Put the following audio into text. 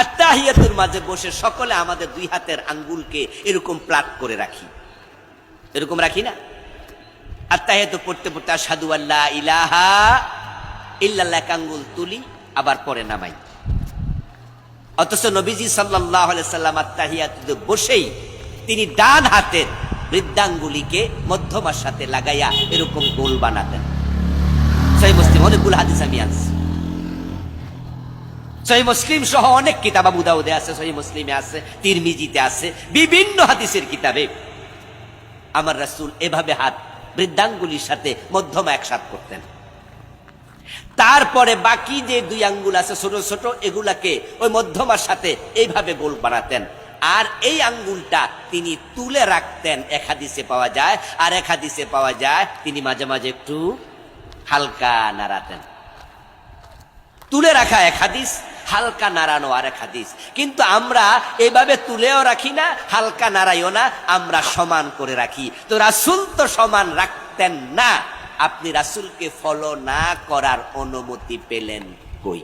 আত্তাহিয়াতুর মাঝে বসে সকলে আমাদের দুই হাতের আঙ্গুলকে এরকম প্লাট করে রাখি, এরকম রাখি না? আত্তাহিয়াতু পড়তে পড়তে আশহাদু আল্লা ইলাহা ইল্লাল্লাহ এক আঙ্গুল তুলি, আবার পরে নামাই। অথচ নবীজি সাল্লাল্লাহু আলাইহি সাল্লাম আত্তাহিয়াতুতে বসেই তিনি ডান হাতের বৃদ্ধাঙ্গুলিকে মধ্যমার সাথে লাগাইয়া এরকম গোল বানাতেন। সহিহ মুসলিম অনেকগুলো হাদিস আমি আনছি, সহিহ মুসলিম সহ অনেক কিতাব, আবু দাউদে আছে, সহিহ মুসলিমে আছে, তিরমিজিতে আছে, বিভিন্ন হাদিসের কিতাবে আমার রাসূল এভাবে হাত বৃদ্ধাঙ্গুলির সাথে মধ্যমা একসাথ করতেন। তারপরে বাকি যে দুই আঙ্গুল আছে ছোট ছোট, এগুলাকে ওই মধ্যমার সাথে এইভাবে গোল বানাতেন। আর এই আঙ্গুলটা তিনি তুলে রাখতেন, এক হাদিসে পাওয়া যায়। আর এক হাদিসে পাওয়া যায় তিনি মাঝে মাঝে একটু হালকা নাড়াতেন। তুলে রাখা এক হাদিস, হালকা নাড়ানো আর এক হাদিস। কিন্তু আমরা এইভাবে তুলেও রাখি না, হালকা নাড়াইও না, আমরা সমান করে রাখি। তো রাসূল তো সমান রাখতেন না, আপনি রাসূলকে ফলো না করার অনুমতি পেলেন কই?